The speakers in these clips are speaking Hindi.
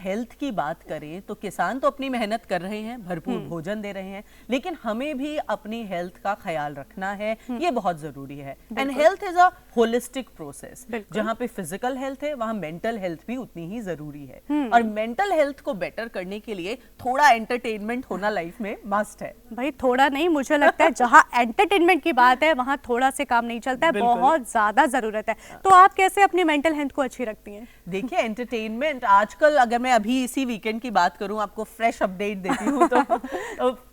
हेल्थ की बात करें तो किसान तो अपनी मेहनत कर रहे हैं, भरपूर भोजन दे रहे हैं, लेकिन हमें भी अपनी हेल्थ का ख्याल रखना है, ये बहुत जरूरी है। And health is a holistic process, जहां पे फिजिकल हेल्थ है वहां मेंटल हेल्थ भी उतनी ही जरूरी है। और मेंटल हेल्थ को बेटर करने के लिए थोड़ा एंटरटेनमेंट होना लाइफ में मस्ट है। भाई थोड़ा नहीं, मुझे लगता है जहां एंटरटेनमेंट की बात है वहां थोड़ा से काम नहीं चलता है, बहुत ज्यादा जरूरत है। तो आप कैसे अपनी मेंटल हेल्थ को अच्छी रखती हैं? देखिए, एंटरटेनमेंट आजकल, अगर मैं अभी इसी वीकेंड की बात करूं, आपको फ्रेश अपडेट देती हूं तो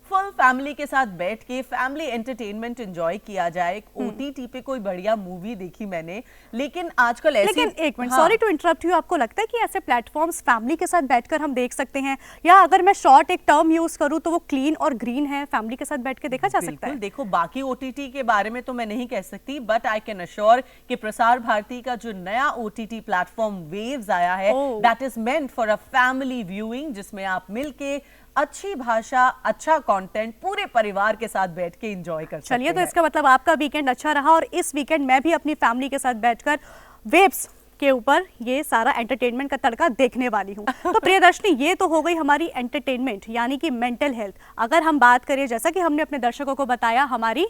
फुल फैमिली के साथ बैठ के फैमिली एंटरटेनमेंट एंजॉय किया जाए। एक ओटीटी पे कोई बढ़िया मूवी देखी मैंने, लेकिन आजकल ऐसी, लेकिन एक minute, sorry to interrupt you, आपको लगता है कि ऐसे प्लेटफॉर्म्स फैमिली के साथ बैठकर हम देख सकते हैं, या अगर मैं शॉर्ट एक टर्म यूज करूं तो वो क्लीन और ग्रीन है, फैमिली के साथ बैठ के देखा जा सकता है? देखो, बाकी ओटीटी के बारे में तो मैं नहीं कह सकती, बट आई कैन अश्योर कि प्रसार भारती का जो नया ओटीटी प्लेटफॉर्म वेव्स आया है, that is meant for a family viewing, जिसमें आप मिलके अच्छी भाषा, अच्छा कंटेंट पूरे परिवार के साथ बैठ के एंजॉय कर सकते हैं। चलिए, तो इसका मतलब आपका वीकेंड अच्छा रहा, और इस वीकेंड मैं भी अपनी फैमिली के साथ बैठकर वेब्स के ऊपर ये सारा एंटरटेनमेंट का तड़का देखने वाली हूँ। तो प्रियदर्शनी, ये तो हो गई हमारी एंटरटेनमेंट यानी कि मेंटल हेल्थ। अगर हम बात करें, जैसा कि हमने अपने दर्शकों को बताया, हमारी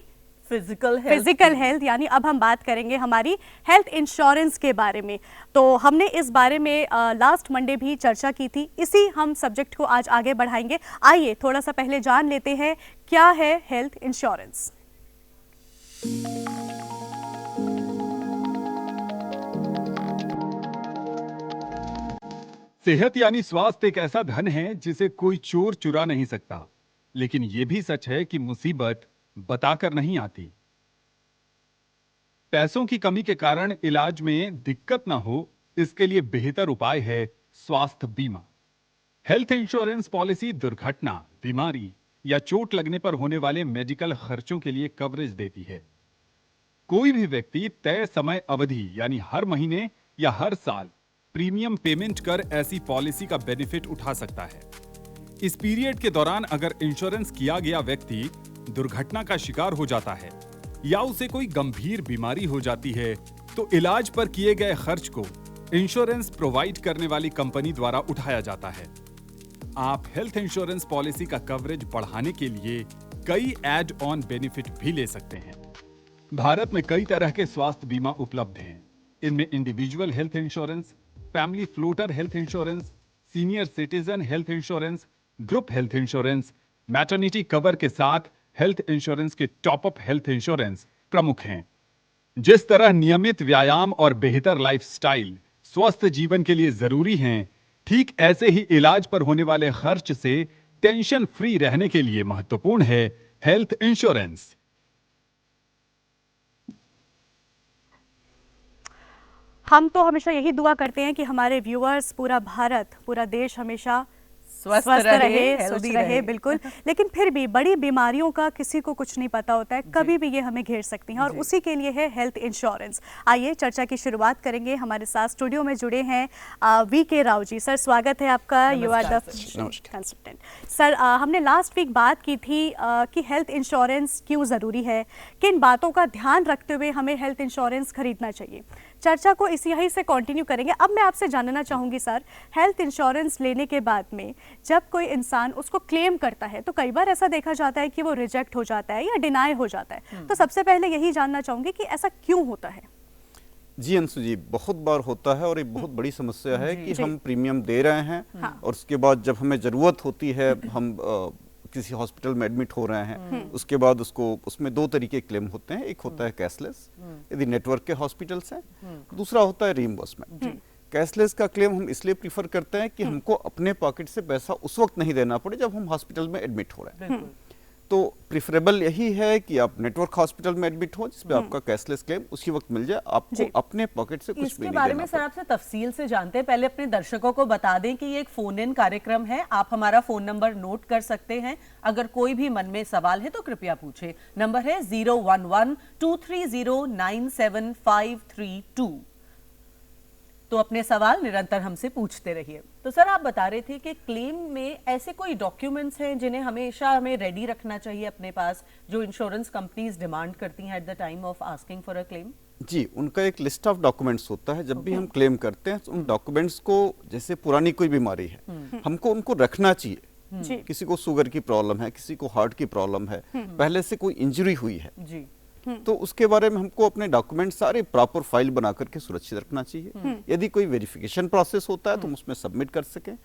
फिजिकल हेल्थ, यानी अब हम बात करेंगे हमारी हेल्थ इंश्योरेंस के बारे में। तो हमने इस बारे में लास्ट मंडे भी चर्चा की थी, इसी हम सब्जेक्ट को आज आगे बढ़ाएंगे। आइए थोड़ा सा पहले जान लेते हैं क्या है हेल्थ इंश्योरेंस। सेहत यानी स्वास्थ्य एक ऐसा धन है जिसे कोई चोर चुरा नहीं सकता, लेकिन यह भी सच है कि मुसीबत बताकर नहीं आती। पैसों की कमी के कारण इलाज में दिक्कत ना हो, इसके लिए बेहतर उपाय है स्वास्थ्य बीमा। हेल्थ इंश्योरेंस पॉलिसी दुर्घटना, बीमारी या चोट लगने पर होने वाले मेडिकल खर्चों के लिए कवरेज देती है। कोई भी व्यक्ति तय समय अवधि यानी हर महीने या हर साल प्रीमियम पेमेंट कर ऐसी पॉलिसी का बेनिफिट उठा सकता है। इस पीरियड के दौरान अगर इंश्योरेंस किया गया व्यक्ति दुर्घटना का शिकार हो जाता है या उसे कोई गंभीर बीमारी हो जाती है, तो इलाज पर किए गए खर्च को इंश्योरेंस प्रोवाइड करने वाली कंपनी द्वारा उठाया जाता है। आप हेल्थ इंश्योरेंस पॉलिसी का कवरेज बढ़ाने के लिए कई एड ऑन बेनिफिट भी ले सकते हैं। भारत में कई तरह के स्वास्थ्य बीमा उपलब्ध हैं। इनमें individual health insurance, family floater health insurance, senior citizen health insurance, group health insurance, maternity cover के साथ हेल्थ इंश्योरेंस के टॉप अप हेल्थ इंश्योरेंस प्रमुख हैं। जिस तरह नियमित व्यायाम और बेहतर लाइफस्टाइल स्वस्थ जीवन के लिए जरूरी हैं, ठीक ऐसे ही इलाज पर होने वाले खर्च से टेंशन फ्री रहने के लिए महत्वपूर्ण है हेल्थ इंश्योरेंस। हम तो हमेशा यही दुआ करते हैं कि हमारे व्यूअर्स, पूरा भारत, पूरा देश हमेशा स्वस्थ रहे, स्वच्छ रहे, बिल्कुल। लेकिन फिर भी बड़ी बीमारियों का किसी को कुछ नहीं पता होता है, कभी भी ये हमें घेर सकती हैं, और उसी के लिए है हेल्थ इंश्योरेंस। आइए चर्चा की शुरुआत करेंगे। हमारे साथ स्टूडियो में जुड़े हैं वी.के. राव जी। सर, स्वागत है आपका। You are the consultant. Sir, हमने लास्ट वीक बात की थी कि हेल्थ इंश्योरेंस क्यों ज़रूरी है, किन बातों का ध्यान रखते हुए हमें हेल्थ इंश्योरेंस खरीदना चाहिए। चर्चा को इसी यहीं से कंटिन्यू करेंगे। अब मैं आपसे जानना चाहूँगी सर, हेल्थ इंश्योरेंस लेने के बाद में जब कोई इंसान उसको क्लेम करता है तो कई बार ऐसा देखा जाता है कि वो रिजेक्ट हो जाता है या डिनाई हो जाता है। तो सबसे पहले यही जानना चाहूँगी कि ऐसा क्यों होता है? जी अंशु जी, बहुत बार होता है और एक बहुत बड़ी समस्या है कि हम प्रीमियम दे रहे हैं और उसके बाद जब हमें ज़रूरत होती है, हम किसी हॉस्पिटल में एडमिट हो रहे हैं, उसके बाद उसमें दो तरीके क्लेम होते हैं। एक होता है कैशलेस, यदि नेटवर्क के हॉस्पिटल्स हैं, दूसरा होता है रीइंबर्समेंट। कैशलेस का क्लेम हम इसलिए प्रीफर करते हैं कि हमको अपने पॉकेट से पैसा उस वक्त नहीं देना पड़े जब हम हॉस्पिटल में एडमिट हो रहे हैं। तो प्रिफरेबल यही है कि आप नेटवर्क हॉस्पिटल में एडमिट हो जिसमें आपका कैशलेस क्लेम उसी वक्त मिल जाए, आपको अपने पॉकेट से कुछ भी नहीं देना। इसके बारे में सर आपसे तफसील से जानते हैं, पहले अपने दर्शकों को बता दें कि ये एक फोन इन कार्यक्रम है। आप हमारा फोन नंबर नोट कर सकते हैं। अगर कोई भी मन में सवाल है तो कृपया पूछे। नंबर है 011-230-97532। तो अपने सवाल निरंतर हमसे पूछते रहिए। तो सर, आप बता रहे थे कि क्लेम में ऐसे कोई डॉक्यूमेंट्स हैं जिन्हें हमेशा हमें रेडी रखना चाहिए अपने पास, जो इंश्योरेंस कंपनीज डिमांड करती हैं at the time of asking for a claim? जी, उनका एक लिस्ट ऑफ डॉक्यूमेंट्स होता है। जब भी हम क्लेम करते हैं तो उन डॉक्यूमेंट्स को, जैसे पुरानी कोई बीमारी है, हमको उनको रखना चाहिए। जी किसी को शुगर की प्रॉब्लम है, किसी को हार्ट की प्रॉब्लम है, पहले से कोई इंजरी हुई है, जी तो उसके बारे में हमको अपने डॉक्यूमेंट सारे प्रॉपर फाइल बना करके सुरक्षित रखना चाहिए। यदि कोई वेरिफिकेशन प्रोसेस होता है तो हम उसमें सबमिट कर सकें।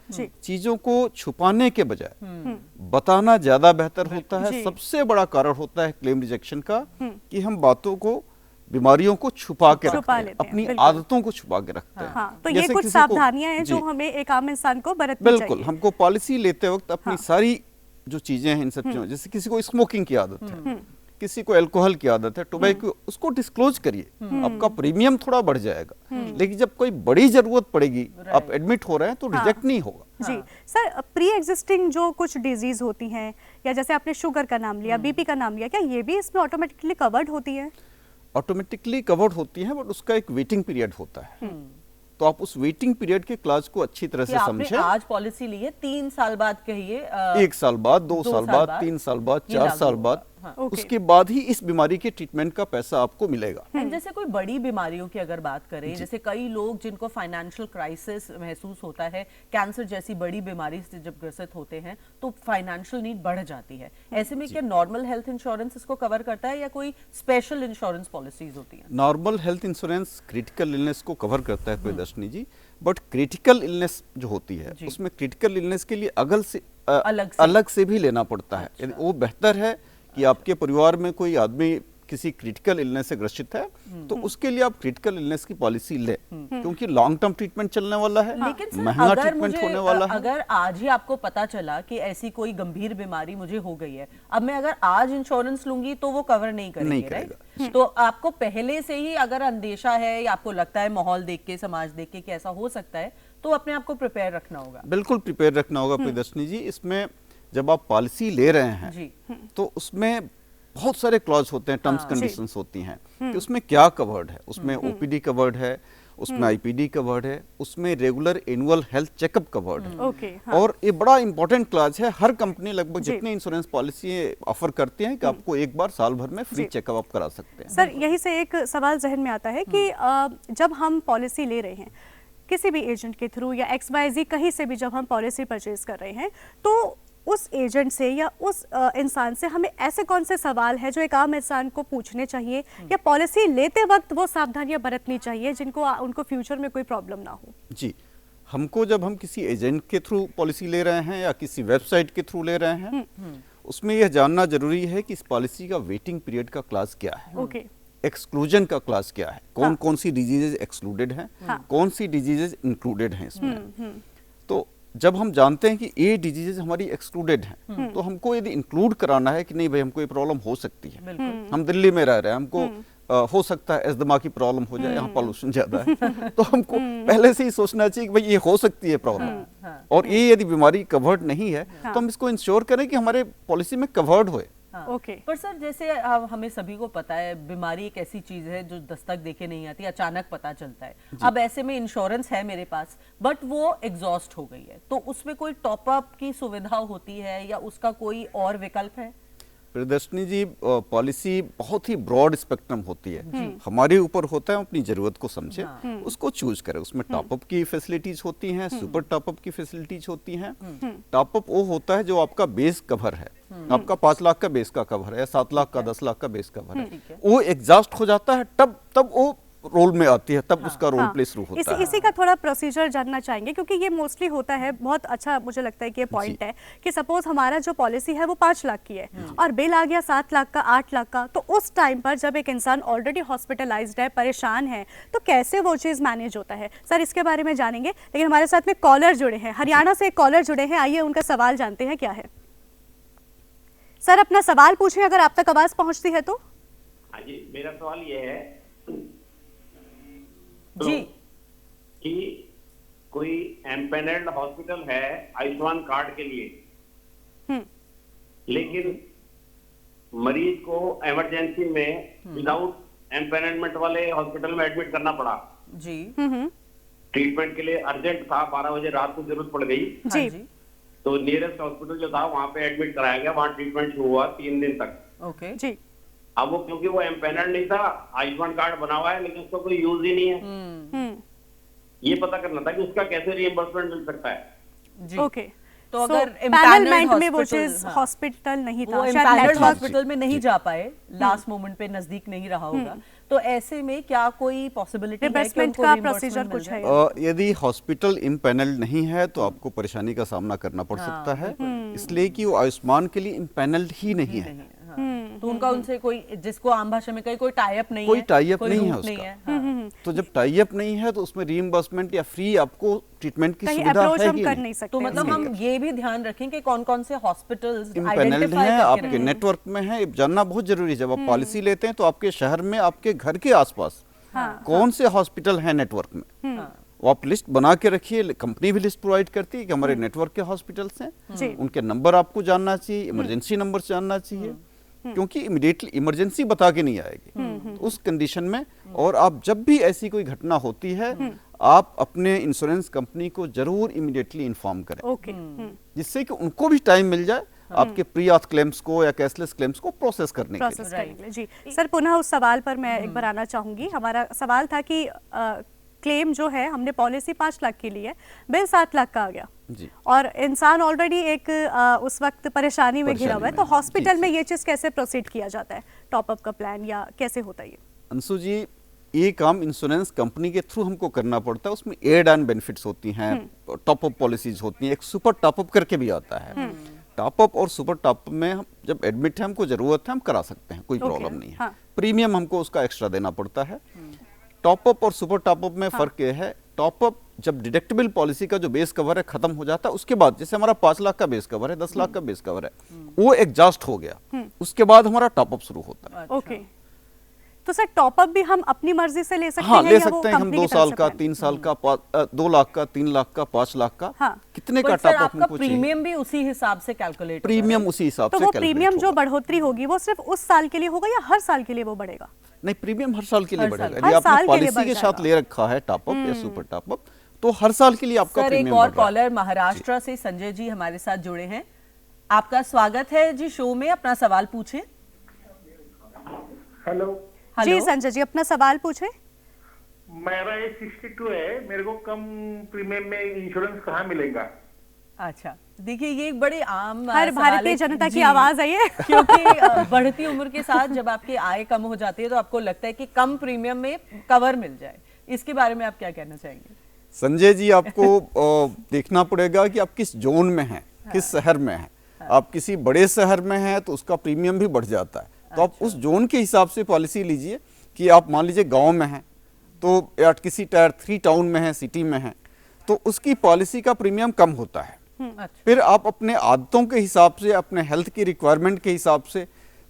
चीजों को छुपाने के बजाय बताना ज्यादा बेहतर होता है। जी। सबसे बड़ा कारण होता है क्लेम रिजेक्शन का कि हम बातों को, बीमारियों को छुपा के रखते हैं, लेते हैं, अपनी बिल्कुल। आदतों को छुपा के रखते हैं। हाँ, तो ये जैसे कुछ किसी को- सावधानियां हैं जो जी। हमें एक आम इंसान को बरतनी बिल्कुल, चाहिए। हमको पॉलिसी लेते वक्त अपनी सारी जो चीजें हैं, इन सब चीजों, जैसे किसी को स्मोकिंग की आदत है, किसी को अल्कोहल की आदत है, टोबैको, उसको डिस्क्लोज करिए, आपका प्रीमियम थोड़ा बढ़ जाएगा। लेकिन जब कोई बड़ी जरूरत पड़ेगी, आप एडमिट हो रहे हैं, तो रिजेक्ट नहीं होगा। जी सर, प्री एग्जिस्टिंग जो कुछ डिजीज होती हैं, या जैसे आपने शुगर का नाम लिया, बीपी का नाम लिया, क्या ये भी इसमें ऑटोमेटिकली कवर्ड होती है? ऑटोमेटिकली कवर्ड होती है, बट उसका एक वेटिंग पीरियड होता है। तो आप उस वेटिंग पीरियड के क्लास को अच्छी तरह कि से आपने समझें। आज पॉलिसी ली है, 3 साल बाद कहिए, 1 साल बाद, 2 2 साल साल बाद, बाद 3 साल बाद, ये 4 लागू साल होगा। बाद, हाँ। ओके। उसके बाद ही इस बीमारी के ट्रीटमेंट का पैसा आपको मिलेगा। एंड जैसे कोई बड़ी बीमारियों की अगर बात करें, जैसे कई लोग जिनको फाइनेंशियल क्राइसिस महसूस होता है, कैंसर जैसी बड़ी बीमारी से जब ग्रसित होते हैं तो फाइनेंशियल नीड बढ़ जाती है। ऐसे में क्या नॉर्मल हेल्थ इंश्योरेंस इसको कवर करता है या कोई स्पेशल इंश्योरेंस पॉलिसीज होती हैं? Normal health insurance critical illness को कवर करता है प्रियदर्शनी जी, बट क्रिटिकल इलनेस जो होती है, जी। उसमें क्रिटिकल इलनेस के लिए अलग से। अलग से भी लेना पड़ता है। यदि वो बेहतर है कि आपके परिवार में कोई आदमी किसी क्रिटिकल इलनेस से ग्रसित है, तो उसके लिए आप क्रिटिकल इलनेस की पॉलिसी लें, क्योंकि लॉन्ग टर्म ट्रीटमेंट चलने वाला है, लेकिन सर, महंगा अगर ट्रीटमेंट मुझे होने वाला है। अगर आज ही आपको पता चला कि ऐसी कोई गंभीर बीमारी मुझे हो गई है, अब मैं अगर आज इंश्योरेंस लूंगी तो वो कवर नहीं करेंगे, नहीं राइट? करेगा। तो आपको पहले से ही अगर अंदेशा है या आपको लगता है माहौल देख के, समाज देख के कि ऐसा हो सकता है, तो अपने आप को प्रिपेयर रखना होगा। बिल्कुल प्रिपेयर रखना होगा प्रियदर्शनी जी। इसमें जब आप पॉलिसी ले रहे हैं, जी तो उसमें बहुत सारे क्लॉज होते हैं, टर्म्स कंडीशंस होती हैं कि उसमें क्या कवर्ड है। उसमें ओपीडी कवर्ड है, उसमें आईपीडी कवर्ड है, उसमें regular annual health checkup covered है। ओके, हाँ। और ये बड़ा इंपॉर्टेंट क्लॉज है। हर कंपनी लगभग जी। जितने इंश्योरेंस पॉलिसी ऑफर करती हैं कि आपको एक बार साल भर में फ्री जी। चेकअप आप करा सकते हैं। सर, यही से एक सवाल जहन में आता है कि जब हम पॉलिसी ले रहे हैं किसी भी एजेंट के थ्रू या XYZ कहीं से भी, जब हम पॉलिसी परचेज कर रहे हैं, तो उस एजेंट से या उस इंसान से हमें ऐसे कौन से सवाल हैं जो एक आम इंसान को पूछने चाहिए या पॉलिसी लेते वक्त वो सावधानियां बरतनी चाहिए जिनको उनको फ्यूचर में कोई प्रॉब्लम ना हो? जी, हमको जब हम किसी एजेंट के थ्रू पॉलिसी ले रहे हैं या किसी वेबसाइट के थ्रू ले रहे हैं, उसमें यह जानना जरूरी है कि इस पॉलिसी का वेटिंग पीरियड का क्लास क्या है, ओके, एक्सक्लूजन का क्लास क्या है, कौन हाँ। कौन सी डिजीजेज एक्सक्लूडेड हैं, हाँ। कौन सी डिजीजेज इंक्लूडेड हैं इसमें। तो जब हम जानते हैं कि ये डिजीजेज हमारी एक्सक्लूडेड हैं, तो हमको यदि इंक्लूड कराना है कि नहीं भाई हमको ये प्रॉब्लम हो सकती है, बिल्कुल। हम दिल्ली में रह रहे हैं, हमको हो सकता है अस्थमा की प्रॉब्लम हो जाए, यहाँ पॉल्यूशन ज्यादा है, तो हमको पहले से ही सोचना चाहिए कि भाई ये हो सकती है प्रॉब्लम, और ये यदि बीमारी कवर्ड नहीं है तो हम इसको इंश्योर करें कि हमारे पॉलिसी में कवर्ड होए। हाँ। ओके। पर सर, जैसे हमें सभी को पता है बीमारी एक ऐसी चीज है जो दस्तक देके नहीं आती, अचानक पता चलता है। अब ऐसे में इंश्योरेंस है मेरे पास, बट वो एग्जॉस्ट हो गई है, तो उसमें कोई टॉपअप की सुविधा होती है या उसका कोई और विकल्प है? प्रियदर्शनी जी, पॉलिसी बहुत ही ब्रॉड स्पेक्ट्रम होती है, हमारे ऊपर होता है अपनी जरूरत को समझे, उसको चूज करें। उसमें टॉपअप की फैसिलिटीज होती हैं, सुपर टॉपअप की फैसिलिटीज होती हैं। टॉपअप वो होता है जो आपका बेस कवर है, आपका 5 लाख का बेस का कवर है, 7 लाख का, 10 लाख का बेस कवर है, वो एग्जॉस्ट हो जाता है, तब वो रोल में आती है, तब उसका रोल प्ले शुरू होता है। इसी का थोड़ा प्रोसीजर जानना चाहेंगे, क्योंकि ये मोस्टली होता है, बहुत अच्छा मुझे लगता है कि ये पॉइंट है कि सपोज हमारा जो पॉलिसी है वो 5 लाख की है और बिल आ गया 7 लाख का, 8 लाख का, तो उस टाइम पर जब एक इंसान ऑलरेडी हॉस्पिटलाइज्ड है, परेशान है, तो कैसे वो चीज़ मैनेज होता है? सर, इसके बारे में जानेंगे, लेकिन हमारे साथ में कॉलर जुड़े हैं, हरियाणा से एक कॉलर जुड़े हैं, आइए उनका सवाल जानते हैं क्या है। सर, अपना सवाल पूछें अगर आप तक आवाज पहुंचती है तो। हाँ जी, मेरा सवाल ये है जी कि कोई एम्पेनल्ड हॉस्पिटल है आयुष्मान कार्ड के लिए, लेकिन मरीज को इमरजेंसी में विदाउट एम्पेनलमेंट वाले हॉस्पिटल में एडमिट करना पड़ा। जी ट्रीटमेंट के लिए अर्जेंट था, 12 बजे रात को जरूरत पड़ गई, जी तो नियरेस्ट हॉस्पिटल जो था वहां पे एडमिट कराया गया, वहां ट्रीटमेंट शुरू हुआ 3 दिन तक। ओके जी अब वो क्योंकि वो एम्पेनर्ड नहीं था, आयुष्मान कार्ड बना हुआ है लेकिन उसका कोई यूज ही नहीं है, ये पता करना था कि उसका कैसे रिएम्बर्समेंट मिल सकता है। जी। ओके, तो अगर पैनलमेंट में वो hospital, चीज हाँ, हॉस्पिटल नहीं था, वो शायद इम्पैनल्ड नेटवर्क हॉस्पिटल में नहीं जा पाए, लास्ट मोमेंट पे नजदीक नहीं रहा होगा, तो ऐसे में क्या कोई पॉसिबिलिटी है कि रिप्लेसमेंट उनको का reimbursement प्रोसीजर मिल कुछ जाए? है? यदि हॉस्पिटल इम्पैनल्ड नहीं है तो आपको परेशानी का सामना करना पड़ सकता है, इसलिए कि वो आयुष्मान के लिए इम्पैनल्ड ही नहीं है। तो उनका उनसे कोई, जिसको आम भाषा में कहीं कोई टाई अप नहीं कोई है, टाई अप कोई नहीं है रूट नहीं उसका। है, हाँ। तो जब टाई अप नहीं है तो उसमें रीइंबर्समेंट या फ्री आपको ट्रीटमेंट की कहीं सुविधा अप्रोच है हम ही कर नहीं। नहीं सकते। तो मतलब उसके हम लिए। ये भी ध्यान रखें कि कौन कौन से हॉस्पिटल्स इम्पैनल्ड आइडेंटिफाई हैं, करके आपके रखें। नेटवर्क में है, ये जानना बहुत जरूरी है। जब आप पॉलिसी लेते हैं तो आपके शहर में, आपके घर के आसपास कौन से हॉस्पिटल हैं नेटवर्क में, वो आप लिस्ट बना के रखिए। कंपनी भी लिस्ट प्रोवाइड करती है कि हमारे नेटवर्क के हॉस्पिटल्स हैं, उनके नंबर आपको जानना चाहिए, इमरजेंसी नंबर जानना चाहिए, क्योंकि इमीडिएटली इमरजेंसी बता के नहीं आएगी उस कंडीशन में। और आप जब भी ऐसी कोई घटना होती है, आप अपने इंश्योरेंस कंपनी को जरूर इमीडिएटली इन्फॉर्म करें, ओके, जिससे कि उनको भी टाइम मिल जाए आपके प्री ऑथ क्लेम्स को या कैशलेस क्लेम्स को प्रोसेस करने के लिए। प्रोसेस करने के लिए। जी सर, पुनः उस सवाल पर मैं एक बार आना चाहूंगी। हमारा सवाल था कि क्लेम जो है, हमने पॉलिसी 5 लाख की ली है, बिल 7 लाख का आ गया जी। और इंसान ऑलरेडी एक उस वक्त परेशानी में घिरा हुआ है, तो हॉस्पिटल में ये चीज कैसे प्रोसीड किया जाता है? टॉपअप का प्लान या कैसे होता है ये? अंशु जी, ये काम इंश्योरेंस कंपनी के थ्रू हमको करना पड़ता है। उसमें एड एंड बेनिफिट्स होती हैं, टॉपअप पॉलिसीज होती हैं, एक सुपर टॉपअप करके भी आता है। टॉपअप और सुपर टॉपअप में हम जब एडमिट है, हमको जरूरत है, हम करा सकते हैं, कोई प्रॉब्लम नहीं है। हाँ। प्रीमियम हमको उसका एक्स्ट्रा देना पड़ता है। टॉपअप और सुपर टॉपअप में फर्क ये है, टॉपअप जब डिडक्टेबल पॉलिसी का जो बेस कवर है खत्म हो जाता है, उसके बाद जैसे हमारा 5 लाख का बेस कवर है, 10 लाख का बेस कवर है, वो एग्जॉस्ट हो गया, उसके बाद हमारा टॉपअप शुरू होता है। ओके, तो सर टॉपअप भी हम अपनी मर्जी से ले सकते हाँ, हैं ले या वो सकते हैं हम। कंपनी 2 की तरफ साल से का, plan? 3 साल का, 2 लाख का, 3 लाख का, 5 लाख का, हाँ। कितने का पर सर टॉपअप आपका हमको चाहिए? प्रीमियम भी उसी हिसाब से कैलकुलेट प्रीमियम उसी हिसाब तो से वो calculate प्रीमियम जो होगा। बढ़ोतरी होगी वो सिर्फ उस साल के लिए होगा या हर साल के लिए वो बढ़ेगा? नहीं, प्रीमियम हर साल के लिए हर साल- बढ़ेगा। हर यदि साल आपने के लिए पॉलिसी बढ़ के साथ जाएगा। ले रखा है टॉपअप या सुपर टॉपअप, तो हर साल के लिए आपका सर एक प्रीमियम और बढ़ रहा है। कॉलर महाराष्ट्र से संजय जी हमारे साथ जुड़े हैं, आपका स्वागत है जी शो में, अपना सवाल पूछें। हेलो, जी संजय जी, अपना सवाल पूछे। मेरा एज 62 है, मेरे को कम प्रीमियम में इंश्योरेंस कहाँ मिलेगा? अच्छा, देखिए ये एक बड़ी आम हर सवाल भारतीय है जनता की जी, आवाज है ये। क्योंकि बढ़ती उम्र के साथ जब आपकी आय कम हो जाती है तो आपको लगता है कि कम प्रीमियम में कवर मिल जाए, इसके बारे में आप क्या कहना चाहेंगे? संजय जी, आपको देखना पड़ेगा कि आप किस जोन में हैं, किस शहर में हैं। आप किसी बड़े शहर में हैं तो उसका प्रीमियम भी बढ़ जाता है, तो आप उस जोन के हिसाब से पॉलिसी लीजिए। कि आप मान लीजिए गांव में हैं तो, या किसी टायर 3 टाउन में है, सिटी में है, तो उसकी पॉलिसी का प्रीमियम कम होता है। अच्छा, फिर आप अपने आदतों के हिसाब से, अपने हेल्थ की रिक्वायरमेंट के हिसाब से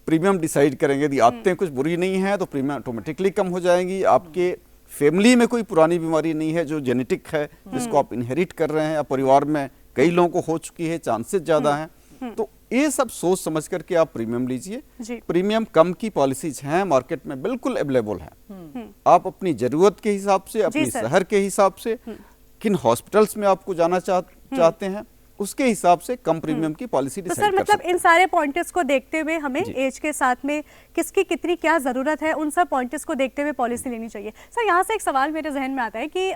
प्रीमियम डिसाइड करेंगे। यदि आदतें कुछ बुरी नहीं है तो प्रीमियम ऑटोमेटिकली कम हो जाएंगी। आपके फैमिली में कोई पुरानी बीमारी नहीं है जो जेनेटिक है, जिसको आप इनहेरिट कर रहे हैं, या परिवार में कई लोगों को हो चुकी है, चांसेस ज्यादा हैं, तो ये सब सोच समझ करके आप प्रीमियम लीजिए। जी। प्रीमियम कम की पॉलिसीज हैं मार्केट में, बिल्कुल अवेलेबल है। आप अपनी जरूरत के हिसाब से, अपने सर। शहर के हिसाब से, किन हॉस्पिटल्स में आपको जाना चाहते हैं, उसके हिसाब से कम प्रीमियम की पॉलिसी तो डिसाइड सर कर मतलब सकते इन सारे पॉइंटर्स को देखते हुए हमें जी। एज के साथ में किसकी कितनी क्या जरूरत है, उन सब पॉइंटर्स को देखते हुए पॉलिसी लेनी चाहिए। सर यहाँ से एक सवाल मेरे जहन में आता है कि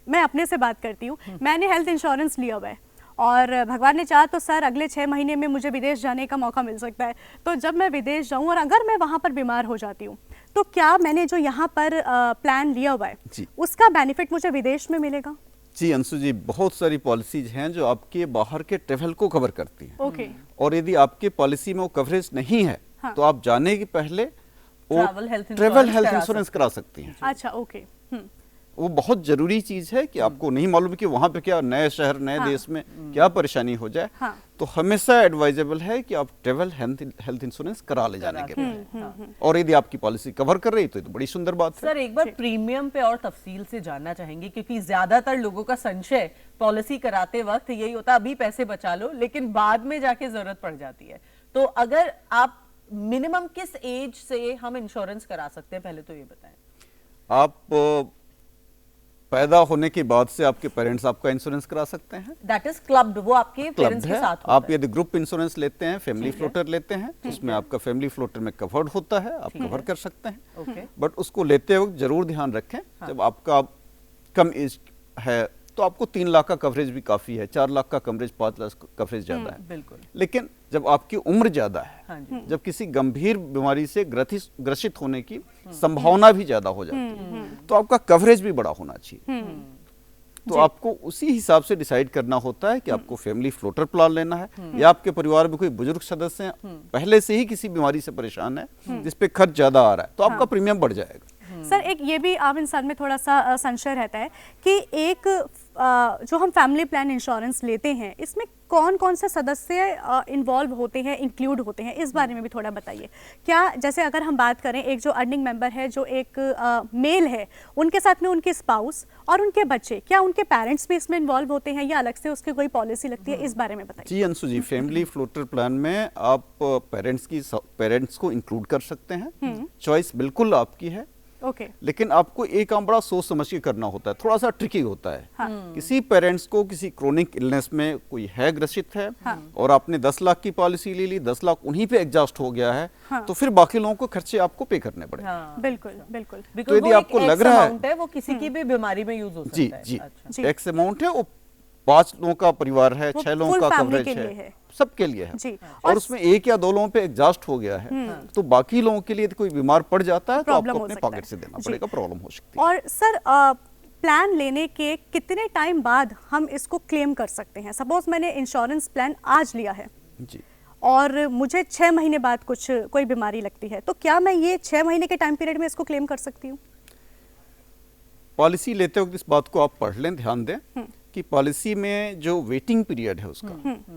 मैं अपने से बात करती हूँ, मैंने हेल्थ इंश्योरेंस लिया हुआ है और भगवान ने चाहा तो सर अगले 6 महीने में मुझे विदेश जाने का मौका मिल सकता है। तो जब मैं विदेश जाऊँ और अगर मैं वहाँ पर बीमार हो जाती हूँ, तो क्या मैंने जो यहाँ पर प्लान लिया हुआ है जी। उसका बेनिफिट मुझे विदेश में मिलेगा? जी अंशु जी, बहुत सारी पॉलिसीज हैं जो आपके बाहर के ट्रेवल को कवर करती हैं। ओके, और यदि आपके पॉलिसी में वो कवरेज नहीं है, हाँ। तो आप जाने के पहले travel health travel insurance health करा इंश्योरेंस करा सकती हैं। अच्छा, ओके, वो बहुत जरूरी चीज है कि आपको नहीं मालूम कि वहां पे क्या नए शहर, नए हाँ। देश में क्या परेशानी हो जाए, हाँ। तो हमेशा एडवाइजेबल है कि आप ट्रेवल हेल्थ इंश्योरेंस करा ले जाने के पहले। और यदि आपकी पॉलिसी कवर कर रही है तो ये तो बड़ी सुंदर बात है। सर एक बार प्रीमियम पे और तफसील से जानना चाहेंगे, क्योंकि ज्यादातर लोगों का संशय पॉलिसी कराते वक्त यही होता है, अभी पैसे बचा लो लेकिन बाद में जाके जरूरत पड़ जाती है। तो अगर आप मिनिमम किस एज से हम इंश्योरेंस करा सकते हैं, पहले तो ये बताएं। आप पैदा होने के बाद से आपके पेरेंट्स आपका इंश्योरेंस करा सकते हैं। दैट इज क्लब्ड, वो आपके क्लब्ड पेरेंट्स के है। साथ होता आप है। यदि ग्रुप इंश्योरेंस लेते हैं, फैमिली फ्लोटर लेते हैं, तो उसमें आपका फैमिली फ्लोटर में कवर्ड होता है, आप कवर कर सकते हैं। ओके। बट उसको लेते वक्त जरूर ध्यान रखें, जब आपका कम एज है तो आपको 3 लाख का कवरेज भी काफी है, 4 लाख का कवरेज, 5 लाख का कवरेज ज्यादा है। बिल्कुल। लेकिन जब आपकी उम्र ज्यादा है, हाँ जी। जब किसी गंभीर बीमारी से ग्रसित होने की संभावना भी ज्यादा हो जाती है, तो आपका कवरेज भी बड़ा होना चाहिए। तो आपको उसी हिसाब से डिसाइड करना होता है कि आपको फैमिली फ्लोटर प्लान लेना है, या आपके परिवार में कोई बुजुर्ग सदस्य हैं, पहले से ही किसी बीमारी से परेशान है जिस पे खर्च ज्यादा आ रहा है, तो आपका प्रीमियम बढ़ जाएगा। सर, एक ये भी आम इंसान में थोड़ा सा संशय रहता है कि एक जो हम फैमिली प्लान इंश्योरेंस लेते हैं, इसमें कौन कौन से सदस्य इन्वॉल्व होते हैं, इंक्लूड होते हैं, इस बारे में भी थोड़ा बताइए। क्या जैसे अगर हम बात करें, एक जो अर्निंग मेंबर है, जो एक मेल है, उनके साथ में उनके स्पाउस और उनके बच्चे, क्या उनके पेरेंट्स भी इसमें इन्वॉल्व होते हैं या अलग से उसकी कोई पॉलिसी लगती है, इस बारे में बताइए। जी अंशु जी, फैमिली फ्लोटर प्लान में आप पेरेंट्स को इंक्लूड कर सकते हैं, चॉइस बिल्कुल आपकी है। ओके। लेकिन आपको एक काम बड़ा सोच समझ के करना होता है, थोड़ा सा ट्रिकी होता है। किसी पेरेंट्स को किसी क्रोनिक इलनेस में कोई है, ग्रसित है, और आपने 10 लाख की पॉलिसी ले ली, 10 लाख उन्हीं पे एग्जॉस्ट हो गया है, तो फिर बाकी लोगों को खर्चे आपको पे करने पड़े। बिल्कुल बिल्कुल। तो यदि आपको लग रहा है वो किसी की भी बीमारी में यूज हो सकता है। जी अच्छा। जी, एक्स अमाउंट है, वो 5 लोगों का परिवार है, 6 लोगों का कवरेज है, सबके लिए है। जी। और उसमें 1 या 2 लोगों पे एग्जॉस्ट हो गया है, तो बाकी लोगों के लिए कोई बीमार पड़ जाता है तो प्रॉब्लम आपको हो अपने सकता पॉकेट है। से देना जी। पड़ेगा, प्रॉब्लम हो सकती है। और सर, प्लान लेने के कितने टाइम बाद हम इसको क्लेम कर सकते हैं? सपोज मैंने इंश्योरेंस प्लान आज लिया है जी, और मुझे 6 महीने बाद कोई बीमारी लगती है, तो क्या मैं ये 6 महीने के टाइम पीरियड में इसको क्लेम कर सकती हूँ? पॉलिसी लेते वक्त इस बात को आप पढ़ लें, ध्यान दें कि पॉलिसी में जो वेटिंग पीरियड है उसका,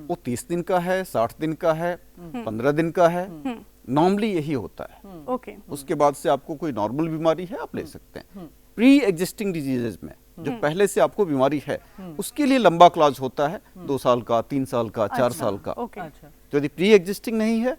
वो 30 दिन का है, 60 दिन का है, 15 दिन का है, नॉर्मली यही होता है। ओके। उसके बाद से आपको कोई नॉर्मल बीमारी है, आप ले सकते हैं। प्री एग्जिस्टिंग डिजीजेज में जो पहले से आपको बीमारी है, उसके लिए लंबा क्लॉज होता है, 2 साल का, 3 साल का, 4 साल का। ओके। अच्छा। तो यदि प्री एग्जिस्टिंग नहीं है,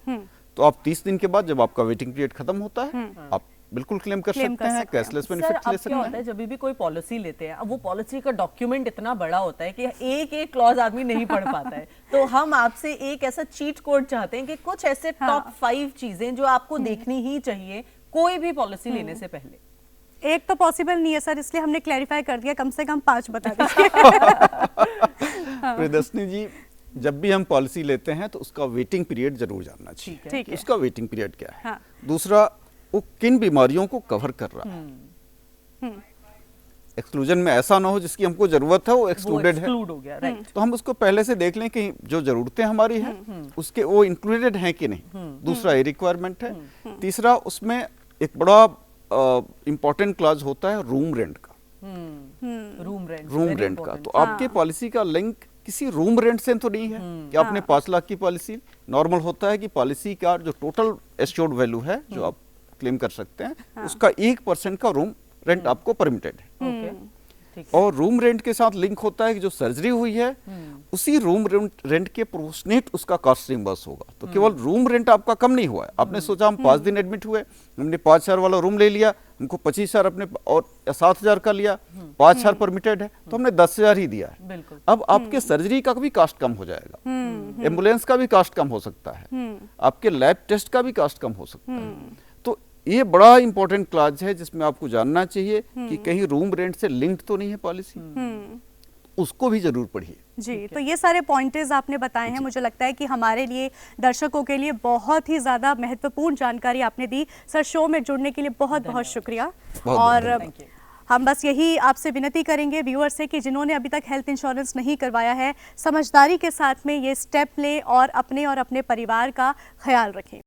तो आप 30 दिन के बाद, जब आपका वेटिंग पीरियड खत्म होता है, आप बिल्कुल क्लेम कर सकते हैं, कैशलेस सर, बेनिफिट अब ले क्या सकते होता है हैं। जब भी कोई पॉलिसी लेते हैं, अब वो पॉलिसी का डॉक्यूमेंट इतना बड़ा होता है कि एक एक क्लॉज आदमी नहीं पढ़ पाता है। तो हम आपसे एक ऐसा चीट कोड चाहते हैं कि कुछ ऐसे टॉप 5 चीजें जो आपको देखनी ही चाहिए कोई भी पॉलिसी लेने से पहले। एक तो पॉसिबल नहीं है सर, इसलिए हमने क्लैरिफाई कर दिया, कम से कम 5 बता दीजिए। प्रियदर्शनी जी, जब भी हम पॉलिसी लेते हैं तो उसका वेटिंग पीरियड जरूर जानना चाहिए। ठीक है। उसका वेटिंग पीरियड क्या है, हाँ। दूसरा वो किन बीमारियों को कवर कर रहा है। एक्सक्लूजन में ऐसा ना हो जिसकी हमको जरूरत है वो एक्सक्लूडेड है, एक्सक्लूड हो गया, राइट। तो हम उसको पहले से देख लें कि जो जरूरतें हमारी हैं उसके वो इंक्लूडेड हैं कि नहीं। दूसरा ये रिक्वायरमेंट है। तीसरा, उसमें एक बड़ा इंपॉर्टेंट क्लॉज होता है रूम रेंट का। रूम रेंट का, तो आपके पॉलिसी का लिंक किसी रूम रेंट से तो नहीं है कि आपने 5 लाख की पॉलिसी, नॉर्मल होता है कि पॉलिसी का जो टोटल एश्योर्ड वैल्यू है जो आप क्लेम कर सकते हैं, उसका 1% का रूम रेंट आपको परमिटेड है। और रूम रेंट के साथ लिंक होता है कि जो सर्जरी हुई है उसी रूम रेंट के प्रोपोर्शनेट उसका कॉस्ट रिम्बर्स होगा। तो केवल रूम रेंट आपका कम नहीं हुआ है, आपने सोचा हम 5 दिन एडमिट हुए, हमने 5,000 वाला रूम ले लिया, हमको 25,000 अपने और 7,000 का लिया, 5,000 परमिटेड है, तो हमने 10,000 ही दिया है। अब आपके सर्जरी का भी कॉस्ट कम हो जाएगा, एम्बुलेंस का भी कॉस्ट कम हो सकता है, आपके लैब टेस्ट का भी कॉस्ट कम हो सकता है। तो ये बड़ा इंपॉर्टेंट क्लॉज है जिसमें आपको जानना चाहिए कि कहीं रूम रेंट से लिंक्ड तो नहीं है पॉलिसी, उसको भी जरूर पढ़िए। जी, तो ये सारे पॉइंटर्स आपने बताए हैं, मुझे लगता है कि हमारे लिए, दर्शकों के लिए बहुत ही ज़्यादा महत्वपूर्ण जानकारी आपने दी। सर, शो में जुड़ने के लिए बहुत बहुत शुक्रिया। और हम बस यही आपसे विनती करेंगे व्यूअर से कि जिन्होंने अभी तक हेल्थ इंश्योरेंस नहीं करवाया है, समझदारी के साथ में ये स्टेप लें और अपने परिवार का ख्याल रखें।